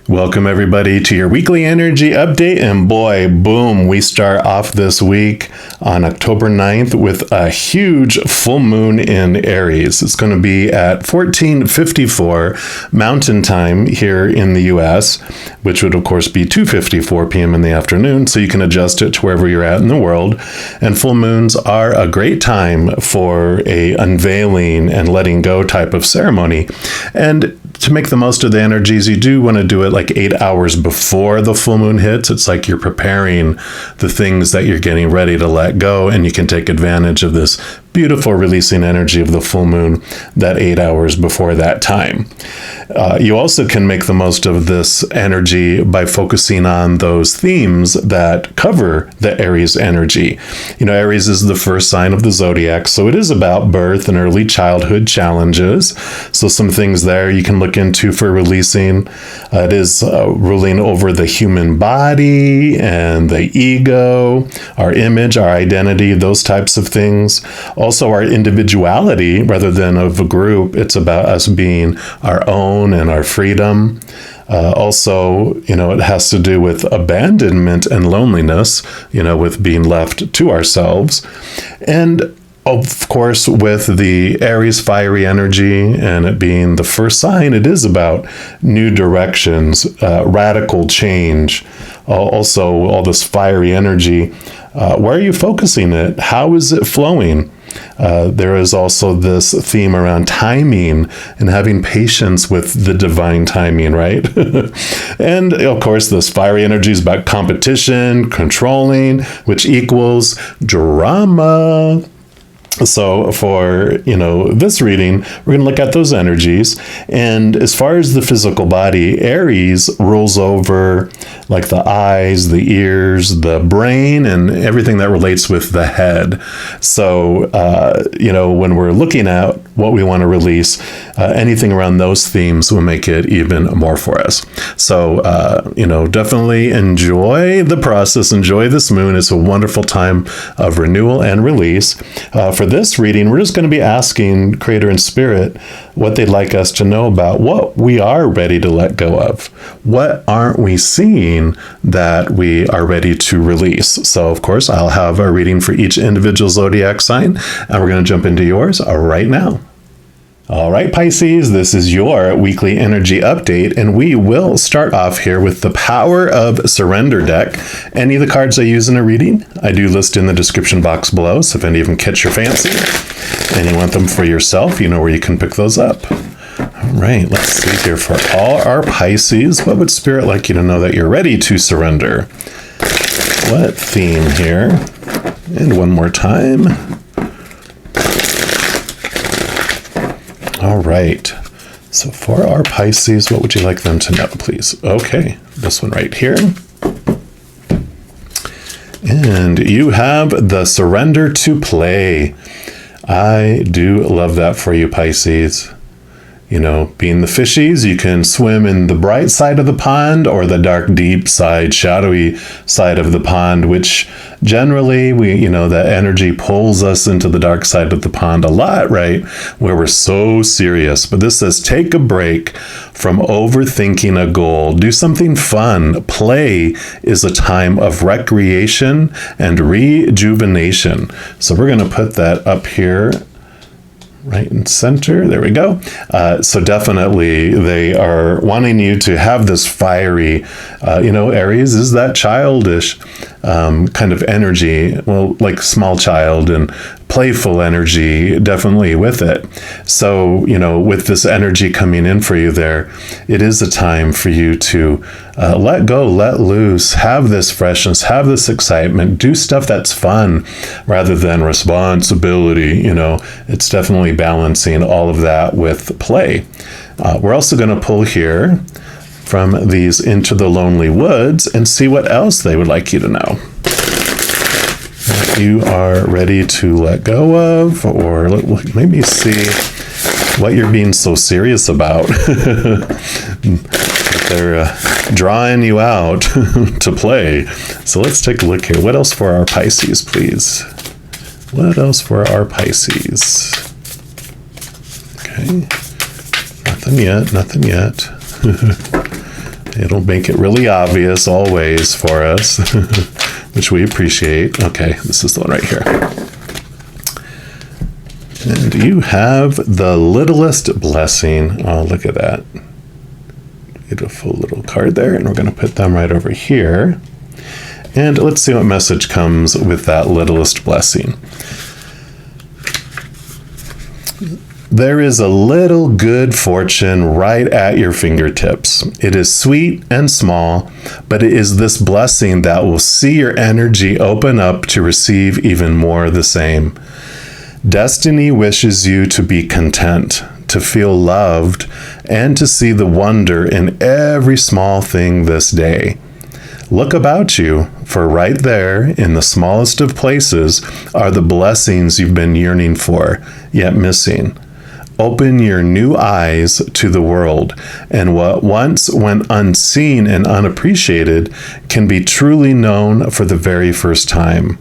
Welcome everybody to your weekly energy update, and boy, boom, we start off this week on October 9th with a huge full moon in Aries. It's going to be at 14:54 Mountain Time here in the US, which would of course be 2:54 p.m. in the afternoon, so you can adjust it to wherever you're at in the world. And full moons are a great time for a unveiling and letting go type of ceremony. And to make the most of the energies, you do want to do it like 8 hours before the full moon hits. It's like you're preparing the things that you're getting ready to let go, and you can take advantage of this beautiful releasing energy of the full moon that 8 hours before that time. You also can make the most of this energy by focusing on those themes that cover the Aries energy. You know, Aries is the first sign of the zodiac, so it is about birth and early childhood challenges. So some things there you can look into for releasing. It is ruling over the human body and the ego, our image, our identity, those types of things. Also our individuality rather than of a group. It's about us being our own and our freedom. Also, you know, it has to do with abandonment and loneliness, you know, with being left to ourselves. And of course, with the Aries fiery energy and it being the first sign, it is about new directions, radical change. Also, all this fiery energy. Where are you focusing it? How is it flowing? There is also this theme around timing and having patience with the divine timing, right? And of course, this fiery energy is about competition, controlling, which equals drama. So for, you know, this reading, we're going to look at those energies. And as far as the physical body, Aries rules over like the eyes, the ears, the brain, and everything that relates with the head. So, you know, when we're looking at what we want to release, anything around those themes will make it even more for us. So, you know, definitely enjoy the process, enjoy this moon. It's a wonderful time of renewal and release. For this reading, we're just going to be asking Creator and Spirit what they'd like us to know about what we are ready to let go of. What aren't we seeing that we are ready to release? So, of course, I'll have a reading for each individual zodiac sign, and we're going to jump into yours right now. All right, Pisces, this is your weekly energy update, and we will start off here with the Power of Surrender deck. Any of the cards I use in a reading, I do list in the description box below, so if any of them catch your fancy and you want them for yourself, you know where you can pick those up. All right, let's see here for all our Pisces. What would Spirit like you to know that you're ready to surrender? What theme here? And one more time. All right, so for our Pisces, what would you like them to know, please? Okay, this one right here. And you have the Surrender to Play. I do love that for you, Pisces. You know, being the fishies, you can swim in the bright side of the pond or the dark, deep side, shadowy side of the pond, which generally that energy pulls us into the dark side of the pond a lot, right? Where we're so serious. But this says take a break from overthinking a goal. Do something fun. Play is a time of recreation and rejuvenation. So we're going to put that up here. Right in center. There we go. So definitely they are wanting you to have this fiery, Aries is that childish kind of energy. Well, like small child and playful energy, definitely with it. So, with this energy coming in for you there, it is a time for you to let go, let loose, have this freshness, have this excitement, do stuff that's fun rather than responsibility. It's definitely balancing all of that with play. We're also going to pull here from these Into the Lonely Woods and see what else they would like you to know. If you are ready to let go of, or maybe see what you're being so serious about. They're drawing you out to play. So let's take a look here. What else for our Pisces, please? What else for our Pisces? Okay. Nothing yet. It'll make it really obvious always for us, which we appreciate. Okay, this is the one right here. And you have the littlest blessing. Oh, look at that. Beautiful little card there. And we're going to put them right over here. And let's see what message comes with that littlest blessing. There is a little good fortune right at your fingertips. It is sweet and small, but it is this blessing that will see your energy open up to receive even more of the same. Destiny wishes you to be content, to feel loved, and to see the wonder in every small thing this day. Look about you, for right there, in the smallest of places, are the blessings you've been yearning for, yet missing. Open your new eyes to the world, and what once went unseen and unappreciated can be truly known for the very first time.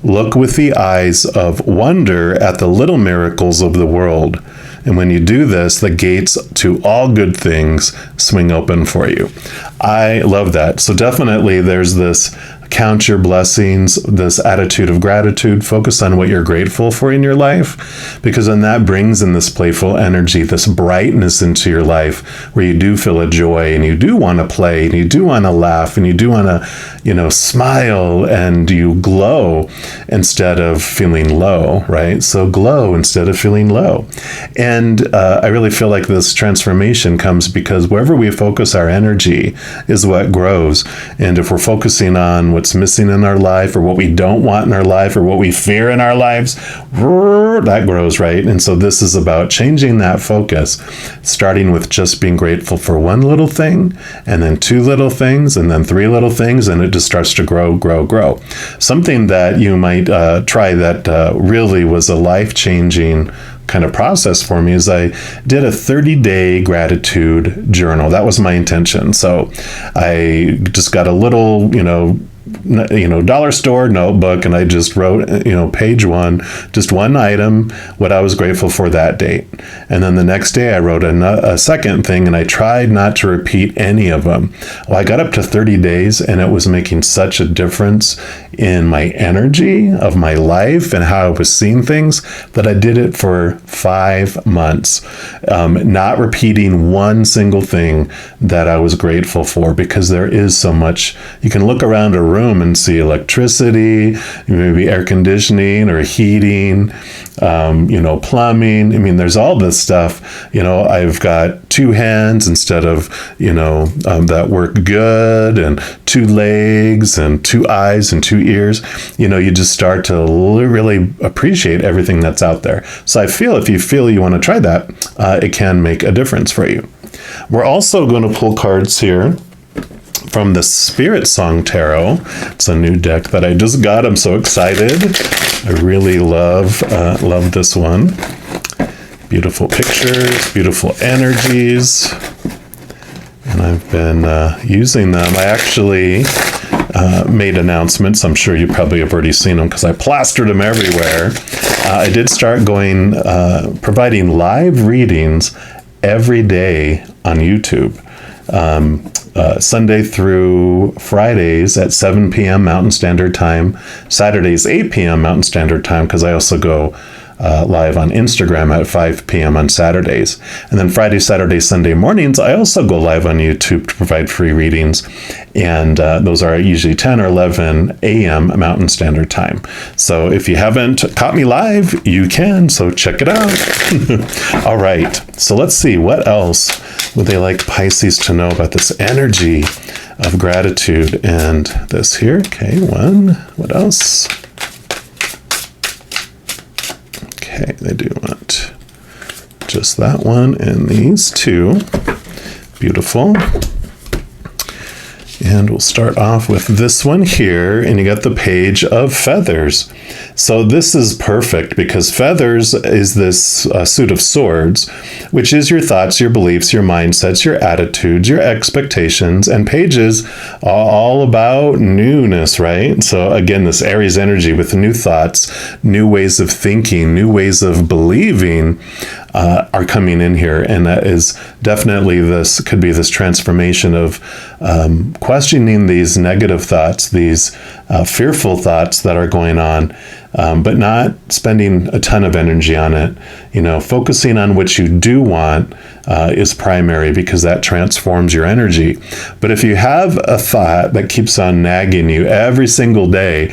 Look with the eyes of wonder at the little miracles of the world, and when you do this, the gates to all good things swing open for you. I love that. So definitely there's this count your blessings, this attitude of gratitude, focus on what you're grateful for in your life, because then that brings in this playful energy, this brightness into your life where you do feel a joy and you do want to play and you do want to laugh and you do want to, smile, and you glow instead of feeling low, right? So glow instead of feeling low. And I really feel like this transformation comes because wherever we focus our energy is what grows. And if we're focusing on what's missing in our life or what we don't want in our life or what we fear in our lives, that grows, right? And so this is about changing that focus, starting with just being grateful for one little thing, and then two little things, and then three little things, and it just starts to grow. Something that you might try that really was a life-changing kind of process for me is I did a 30-day gratitude journal. That was my intention. So I just got a little, dollar store notebook, and I just wrote, page one, just one item, what I was grateful for that date. And then the next day I wrote a second thing, and I tried not to repeat any of them. Well, I got up to 30 days, and it was making such a difference in my energy of my life and how I was seeing things that I did it for 5 months, not repeating one single thing that I was grateful for, because there is so much. You can look around a room and see electricity, maybe air conditioning or heating, plumbing. I mean, there's all this stuff. I've got two hands instead of, that work good, and two legs and two eyes and two ears. You just start to really appreciate everything that's out there. So I feel if you feel you want to try that, it can make a difference for you. We're also going to pull cards here from the Spirit Song Tarot. It's a new deck that I just got. I'm so excited. I really love this one. Beautiful pictures, beautiful energies. And I've been using them. I actually made announcements. I'm sure you probably have already seen them because I plastered them everywhere. I did start providing live readings every day on YouTube. Sunday through Fridays at 7 p.m. Mountain Standard Time, Saturdays 8 p.m. Mountain Standard Time, because I also go live on Instagram at 5 p.m. on Saturdays. And then Friday, Saturday, Sunday mornings, I also go live on YouTube to provide free readings. And those are usually 10 or 11 a.m. Mountain Standard Time. So if you haven't caught me live, you can. So check it out. All right. So let's see. What else would they like Pisces to know about this energy of gratitude and this here? Okay, one. What else? Okay, they do want just that one and these two. Beautiful. And we'll start off with this one here, and you got the Page of Feathers. So this is perfect because feathers is this suit of swords, which is your thoughts, your beliefs, your mindsets, your attitudes, your expectations, and pages are all about newness, right? So again, this Aries energy with new thoughts, new ways of thinking, new ways of believing are coming in here. And that is definitely could be this transformation of questioning these negative thoughts, these fearful thoughts that are going on, but not spending a ton of energy on it. Focusing on what you do want is primary because that transforms your energy. But if you have a thought that keeps on nagging you every single day,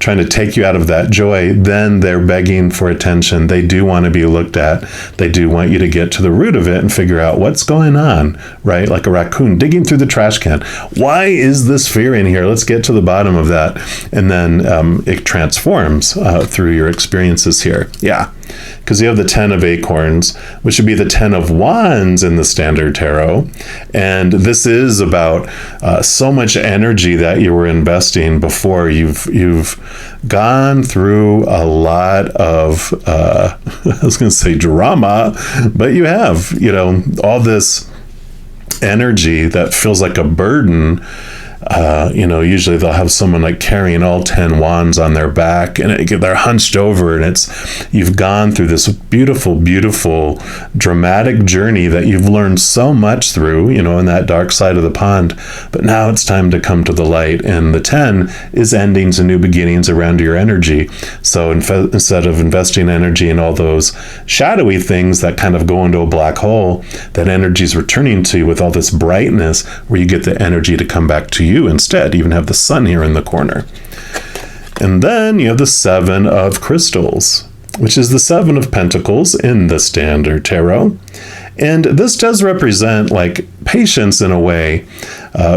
trying to take you out of that joy, then they're begging for attention. They do want to be looked at. They do want you to get to the root of it and figure out what's going on, right? Like a raccoon digging through the trash can. Why is this fear in here? Let's get to the bottom of that. And then it transforms through your experiences here. Yeah. Because you have the 10 of acorns, which would be the 10 of wands in the standard tarot. And this is about so much energy that you were investing before. You've gone through a lot of, I was going to say drama, but you have, all this energy that feels like a burden. Usually they'll have someone like carrying all 10 wands on their back and they're hunched over, and you've gone through this beautiful, beautiful, dramatic journey that you've learned so much through, in that dark side of the pond. But now it's time to come to the light, and the 10 is endings and new beginnings around your energy. So instead of investing energy in all those shadowy things that kind of go into a black hole, that energy is returning to you with all this brightness where you get the energy to come back to you instead. You even have the sun here in the corner. And then you have the 7 of crystals, which is the 7 of pentacles in the standard tarot. And this does represent like patience in a way,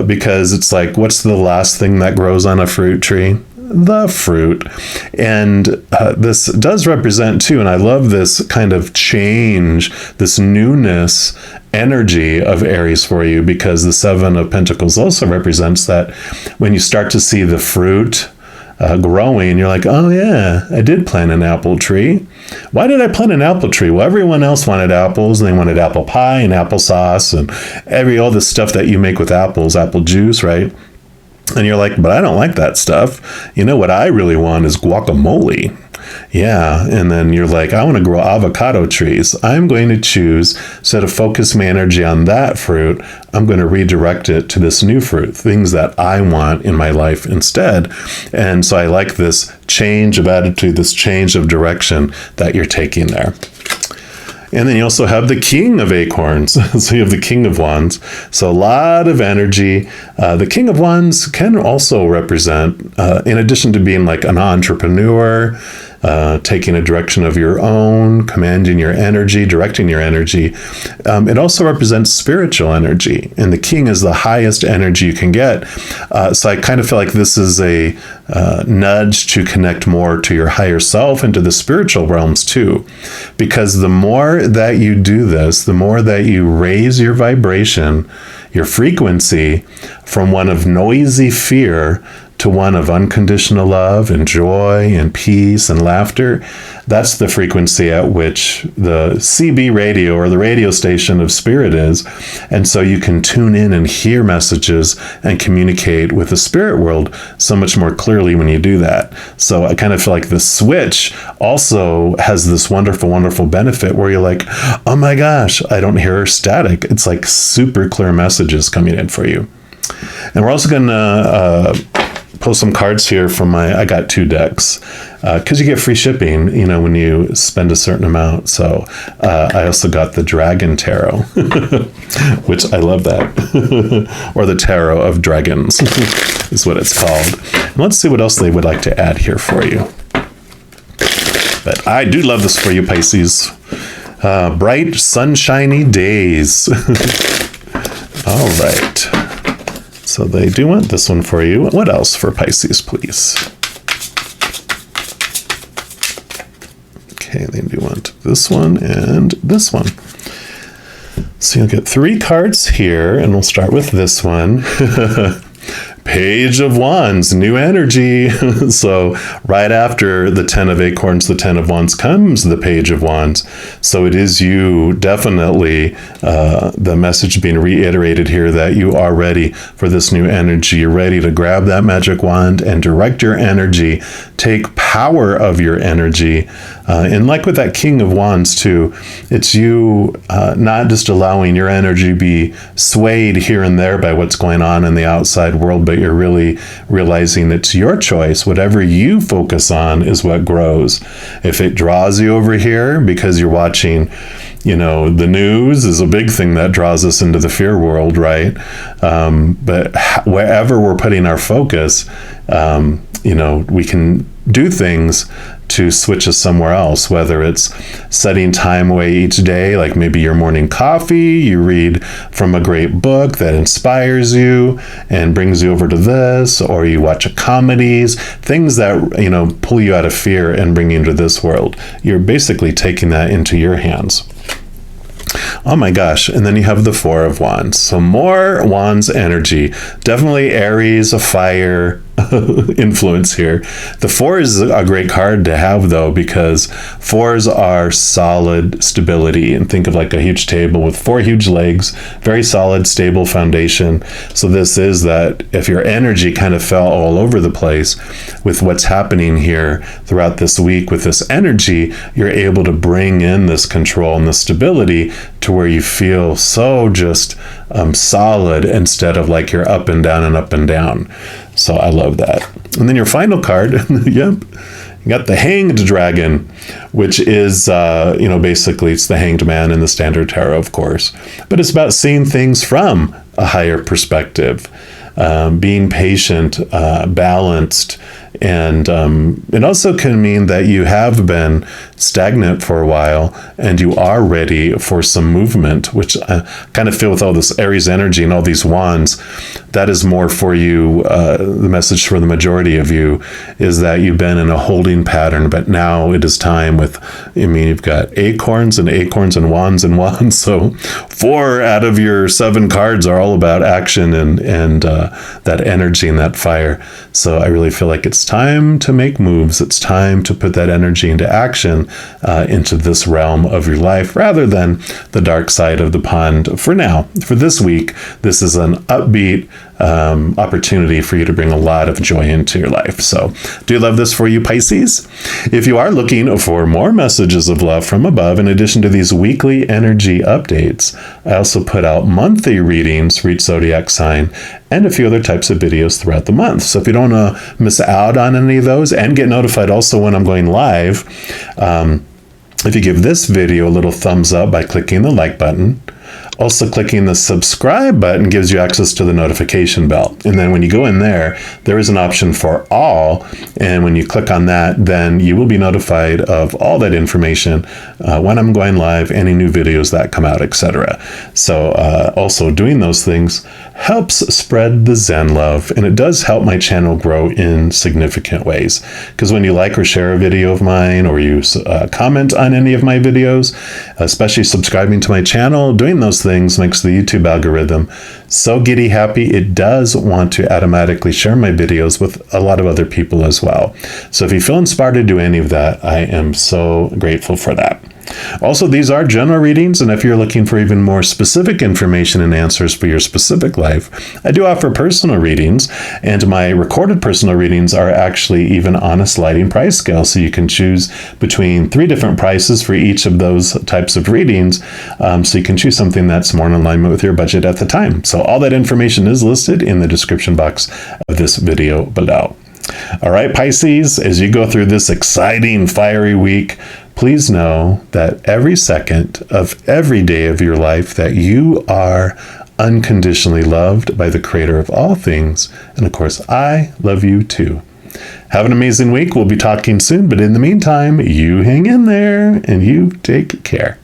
because it's like, what's the last thing that grows on a fruit tree? The fruit. And this does represent too, and I love this kind of change, this newness energy of Aries for you, because the 7 of Pentacles also represents that when you start to see the fruit growing, you're like, oh yeah, I did plant an apple tree. Why did I plant an apple tree? Well, everyone else wanted apples, and they wanted apple pie and applesauce and all this stuff that you make with apples, apple juice, right? And you're like, but I don't like that stuff. What I really want is guacamole. Yeah. And then you're like, I want to grow avocado trees. I'm going to choose, instead of focus my energy on that fruit, I'm going to redirect it to this new fruit, things that I want in my life instead. And so I like this change of attitude, this change of direction that you're taking there. And then you also have the King of Acorns. So you have the King of Wands. So a lot of energy. The King of Wands can also represent, in addition to being like an entrepreneur, taking a direction of your own, commanding your energy, directing your energy. It also represents spiritual energy, and the king is the highest energy you can get. So I kind of feel like this is a nudge to connect more to your higher self and to the spiritual realms too. Because the more that you do this, the more that you raise your vibration, your frequency from one of noisy fear to one of unconditional love and joy and peace and laughter. That's the frequency at which the CB radio, or the radio station of spirit, is. And so you can tune in and hear messages and communicate with the spirit world so much more clearly when you do that. So I kind of feel like the switch also has this wonderful, wonderful benefit where you're like, oh my gosh, I don't hear static. It's like super clear messages coming in for you. And we're also going to pull some cards here from I got 2 decks, because you get free shipping, when you spend a certain amount. So I also got the Dragon Tarot, which I love that, or the Tarot of Dragons is what it's called. And let's see what else they would like to add here for you. But I do love this for you, Pisces. Bright, sunshiny days. All right. So they do want this one for you. What else for Pisces, please? Okay, they do want this one and this one. So you'll get 3 cards here, and we'll start with this one. Page of Wands, new energy. So right after the 10 of Acorns, the 10 of Wands comes the Page of Wands. So it is you, definitely, the message being reiterated here that you are ready for this new energy. You're ready to grab that magic wand and direct your energy, take power of your energy. And like with that King of Wands too, it's you not just allowing your energy to be swayed here and there by what's going on in the outside world, but you're really realizing it's your choice. Whatever you focus on is what grows. If it draws you over here because you're watching, the news is a big thing that draws us into the fear world, right? But wherever we're putting our focus, we can do things to switch us somewhere else, whether it's setting time away each day, like maybe your morning coffee, you read from a great book that inspires you and brings you over to this, or you watch comedies, things that, pull you out of fear and bring you into this world. You're basically taking that into your hands. Oh my gosh. And then you have the Four of Wands. So more Wands energy. Definitely Aries, a fire influence here. The Four is a great card to have, though, because fours are solid stability. And think of like a huge table with four huge legs, very solid, stable foundation. So this is that if your energy kind of fell all over the place with what's happening here throughout this week with this energy, you're able to bring in this control and the stability to where you feel so just solid instead of like you're up and down and up and down. So I love that. And then your final card, yep, you got the Hanged Dragon, which is, basically it's the Hanged Man in the Standard Tarot, of course. But it's about seeing things from a higher perspective, being patient, balanced, and it also can mean that you have been stagnant for a while and you are ready for some movement, which I kind of feel with all this Aries energy and all these wands, that is more for you. The message for the majority of you is that you've been in a holding pattern, but now it is time you've got acorns and wands and wands. So 4 out of your 7 cards are all about action and that energy and that fire. So I really feel like it's time to make moves. It's time to put that energy into action, into this realm of your life, rather than the dark side of the pond. For now, for this week, this is an upbeat opportunity for you to bring a lot of joy into your life. So do love this for you, Pisces. If you are looking for more messages of love from above, in addition to these weekly energy updates, I also put out monthly readings for each zodiac sign and a few other types of videos throughout the month. So if you don't want to miss out on any of those and get notified also when I'm going live, if you give this video a little thumbs up by clicking the like button, also clicking the subscribe button gives you access to the notification bell. And then when you go in there, there is an option for all. And when you click on that, then you will be notified of all that information when I'm going live, any new videos that come out, etc. So also doing those things helps spread the Zen love, and it does help my channel grow in significant ways. Because when you like or share a video of mine, or you comment on any of my videos, especially subscribing to my channel, doing those things makes the YouTube algorithm so giddy happy. It does want to automatically share my videos with a lot of other people as well. So if you feel inspired to do any of that, I am so grateful for that. Also, these are general readings, and if you're looking for even more specific information and answers for your specific life, I do offer personal readings, and my recorded personal readings are actually even on a sliding price scale, so you can choose between 3 different prices for each of those types of readings, so you can choose something that's more in alignment with your budget at the time. So all that information is listed in the description box of this video below. All right, Pisces, as you go through this exciting, fiery week, please know that every second of every day of your life that you are unconditionally loved by the Creator of all things. And of course, I love you too. Have an amazing week. We'll be talking soon, but in the meantime, you hang in there and you take care.